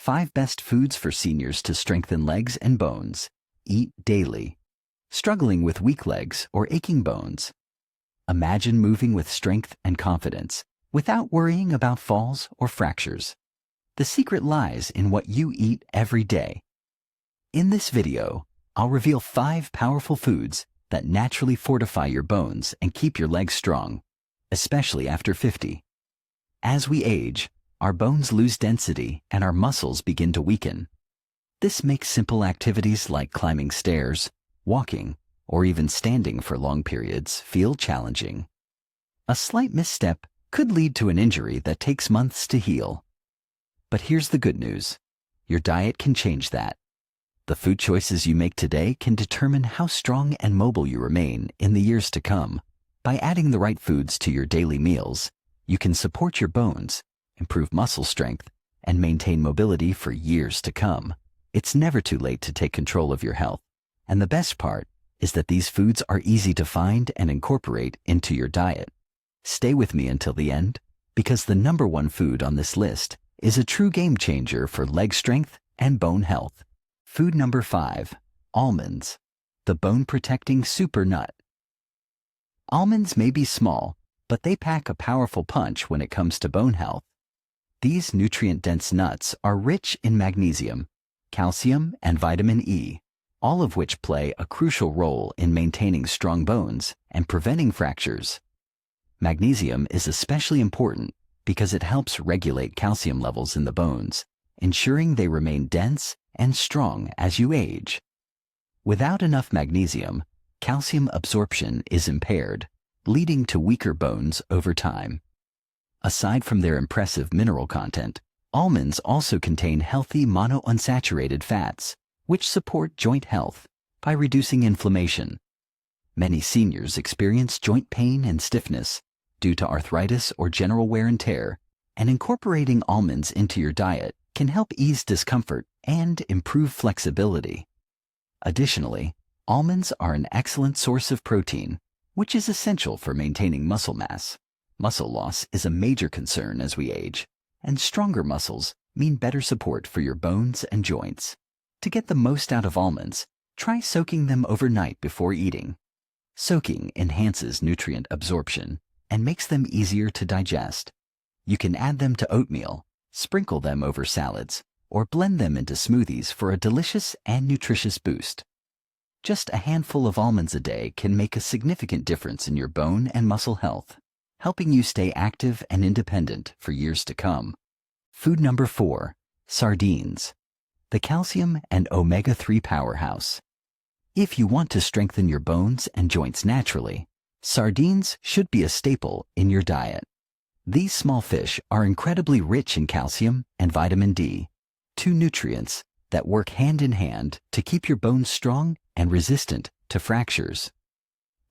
5 best foods for seniors to strengthen legs and bones. Eat daily. Struggling with weak legs or aching bones? Imagine moving with strength and confidence without worrying about falls or fractures. The secret lies in what you eat every day. In this video, I'll reveal 5 powerful foods that naturally fortify your bones and keep your legs strong, especially after 50. As we age, our bones lose density and our muscles begin to weaken. This makes simple activities like climbing stairs, walking, or even standing for long periods feel challenging. A slight misstep could lead to an injury that takes months to heal. But here's the good news. Your diet can change that. The food choices you make today can determine how strong and mobile you remain in the years to come. By adding the right foods to your daily meals, you can support your bones, improve muscle strength, and maintain mobility for years to come. It's never too late to take control of your health. And the best part is that these foods are easy to find and incorporate into your diet. Stay with me until the end, because the #1 food on this list is a true game changer for leg strength and bone health. Food number 5, almonds, the bone-protecting super nut. Almonds may be small, but they pack a powerful punch when it comes to bone health. These nutrient-dense nuts are rich in magnesium, calcium, and vitamin E, all of which play a crucial role in maintaining strong bones and preventing fractures. Magnesium is especially important because it helps regulate calcium levels in the bones, ensuring they remain dense and strong as you age. Without enough magnesium, calcium absorption is impaired, leading to weaker bones over time. Aside from their impressive mineral content, almonds also contain healthy monounsaturated fats, which support joint health by reducing inflammation. Many seniors experience joint pain and stiffness due to arthritis or general wear and tear, and incorporating almonds into your diet can help ease discomfort and improve flexibility. Additionally, almonds are an excellent source of protein, which is essential for maintaining muscle mass. Muscle loss is a major concern as we age, and stronger muscles mean better support for your bones and joints. To get the most out of almonds, try soaking them overnight before eating. Soaking enhances nutrient absorption and makes them easier to digest. You can add them to oatmeal, sprinkle them over salads, or blend them into smoothies for a delicious and nutritious boost. Just a handful of almonds a day can make a significant difference in your bone and muscle health, helping you stay active and independent for years to come. Food number 4, sardines, the calcium and omega-3 powerhouse. If you want to strengthen your bones and joints naturally, sardines should be a staple in your diet. These small fish are incredibly rich in calcium and vitamin D, 2 nutrients that work hand in hand to keep your bones strong and resistant to fractures.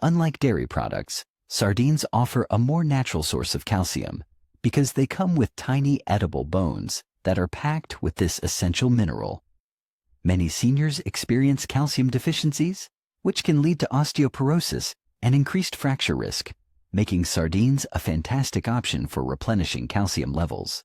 Unlike dairy products, sardines offer a more natural source of calcium because they come with tiny edible bones that are packed with this essential mineral. Many seniors experience calcium deficiencies, which can lead to osteoporosis and increased fracture risk, making sardines a fantastic option for replenishing calcium levels.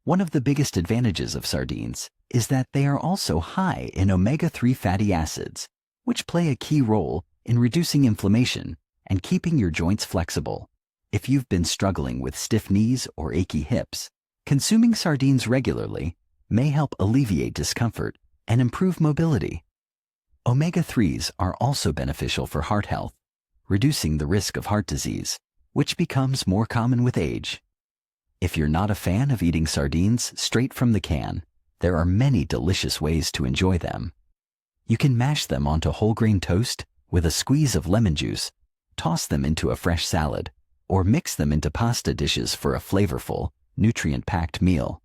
One of the biggest advantages of sardines is that they are also high in omega-3 fatty acids, which play a key role in reducing inflammation and keeping your joints flexible. If you've been struggling with stiff knees or achy hips, consuming sardines regularly may help alleviate discomfort and improve mobility. Omega-3s are also beneficial for heart health, reducing the risk of heart disease, which becomes more common with age. If you're not a fan of eating sardines straight from the can, there are many delicious ways to enjoy them. You can mash them onto whole grain toast with a squeeze of lemon juice, toss them into a fresh salad, or mix them into pasta dishes for a flavorful, nutrient-packed meal.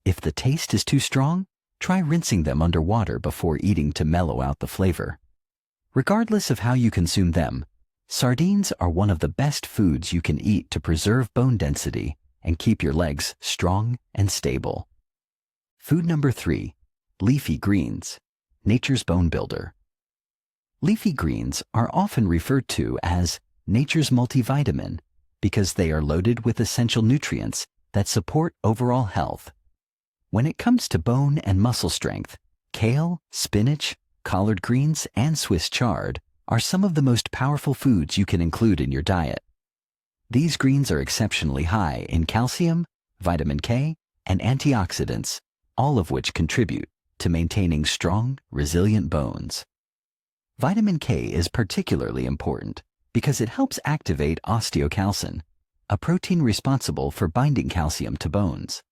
If the taste is too strong, try rinsing them under water before eating to mellow out the flavor. Regardless of how you consume them, sardines are one of the best foods you can eat to preserve bone density and keep your legs strong and stable. Food number 3, leafy greens, nature's bone builder. Leafy greens are often referred to as nature's multivitamin because they are loaded with essential nutrients that support overall health. When it comes to bone and muscle strength, kale, spinach, collard greens, and Swiss chard are some of the most powerful foods you can include in your diet. These greens are exceptionally high in calcium, vitamin K, and antioxidants, all of which contribute to maintaining strong, resilient bones. Vitamin K is particularly important because it helps activate osteocalcin, a protein responsible for binding calcium to bones.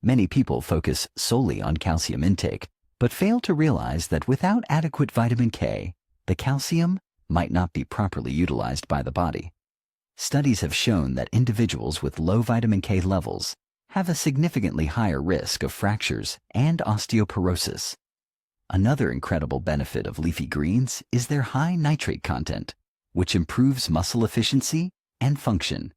Many people focus solely on calcium intake, but fail to realize that without adequate vitamin K, the calcium might not be properly utilized by the body. Studies have shown that individuals with low vitamin K levels have a significantly higher risk of fractures and osteoporosis. Another incredible benefit of leafy greens is their high nitrate content, which improves muscle efficiency and function.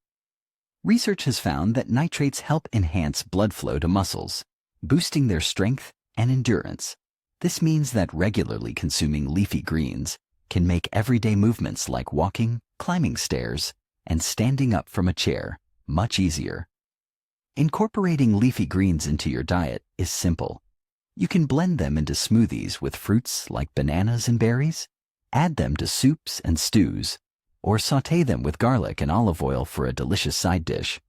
Research has found that nitrates help enhance blood flow to muscles, boosting their strength and endurance. This means that regularly consuming leafy greens can make everyday movements like walking, climbing stairs, and standing up from a chair much easier. Incorporating leafy greens into your diet is simple. You can blend them into smoothies with fruits like bananas and berries, add them to soups and stews, or sauté them with garlic and olive oil for a delicious side dish.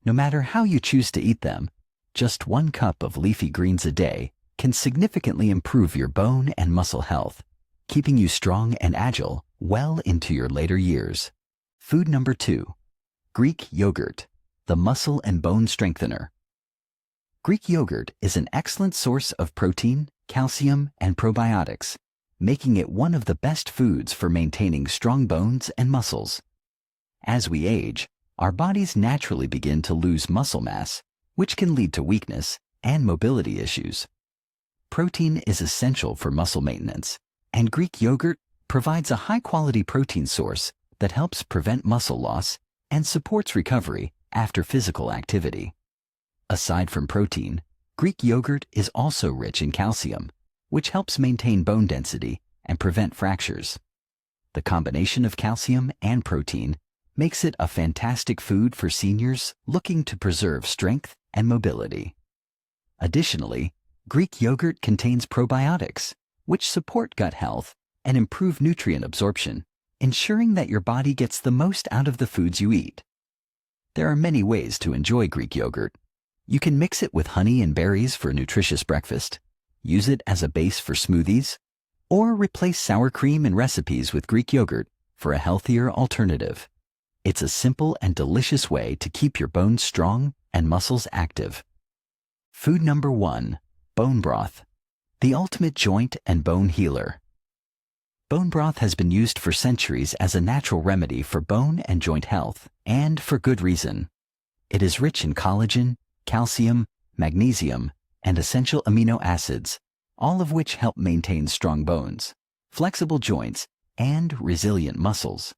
No matter how you choose to eat them, just 1 cup of leafy greens a day can significantly improve your bone and muscle health, keeping you strong and agile well into your later years. Food number 2, Greek yogurt, the muscle and bone strengthener. Greek yogurt is an excellent source of protein, calcium, and probiotics, making it one of the best foods for maintaining strong bones and muscles. As we age, our bodies naturally begin to lose muscle mass, which can lead to weakness and mobility issues. Protein is essential for muscle maintenance, and Greek yogurt provides a high-quality protein source that helps prevent muscle loss and supports recovery after physical activity. Aside from protein, Greek yogurt is also rich in calcium, which helps maintain bone density and prevent fractures. The combination of calcium and protein makes it a fantastic food for seniors looking to preserve strength and mobility. Additionally, Greek yogurt contains probiotics, which support gut health and improve nutrient absorption, ensuring that your body gets the most out of the foods you eat. There are many ways to enjoy Greek yogurt. You can mix it with honey and berries for a nutritious breakfast, use it as a base for smoothies, or replace sour cream in recipes with Greek yogurt for a healthier alternative. It's a simple and delicious way to keep your bones strong and muscles active. Food number 1, bone broth, the ultimate joint and bone healer. Bone broth has been used for centuries as a natural remedy for bone and joint health, and for good reason. It is rich in collagen, calcium, magnesium, and essential amino acids, all of which help maintain strong bones, flexible joints, and resilient muscles.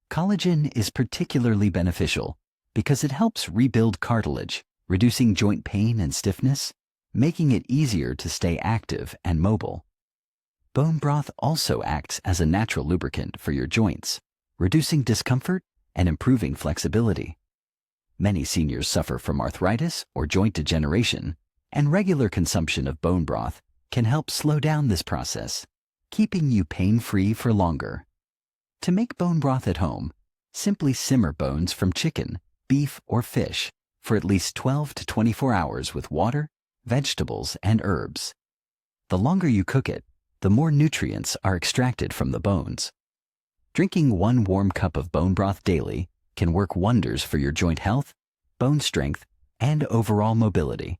Collagen is particularly beneficial because it helps rebuild cartilage, reducing joint pain and stiffness, making it easier to stay active and mobile. Bone broth also acts as a natural lubricant for your joints, reducing discomfort and improving flexibility. Many seniors suffer from arthritis or joint degeneration, and regular consumption of bone broth can help slow down this process, keeping you pain-free for longer. To make bone broth at home, simply simmer bones from chicken, beef, or fish for at least 12 to 24 hours with water, vegetables, and herbs. The longer you cook it, the more nutrients are extracted from the bones. Drinking 1 warm cup of bone broth daily can work wonders for your joint health, bone strength, and overall mobility.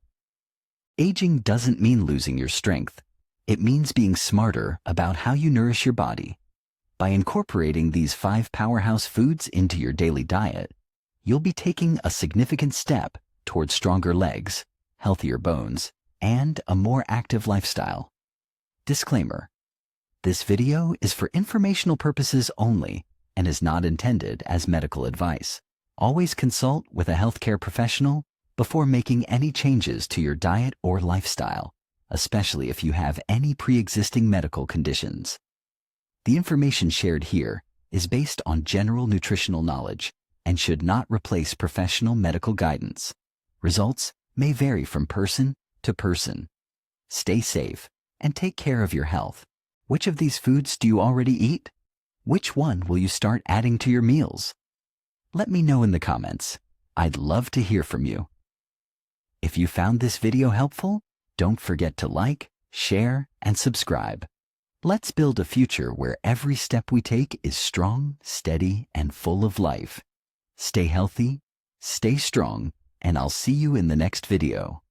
Aging doesn't mean losing your strength. It means being smarter about how you nourish your body. By incorporating these 5 powerhouse foods into your daily diet, you'll be taking a significant step towards stronger legs, healthier bones, and a more active lifestyle. Disclaimer: this video is for informational purposes only and is not intended as medical advice. Always consult with a healthcare professional before making any changes to your diet or lifestyle, especially if you have any pre-existing medical conditions. The information shared here is based on general nutritional knowledge and should not replace professional medical guidance. Results may vary from person to person. Stay safe and take care of your health. Which of these foods do you already eat? Which one will you start adding to your meals? Let me know in the comments. I'd love to hear from you. If you found this video helpful, don't forget to like, share, and subscribe. Let's build a future where every step we take is strong, steady, and full of life. Stay healthy, stay strong, and I'll see you in the next video.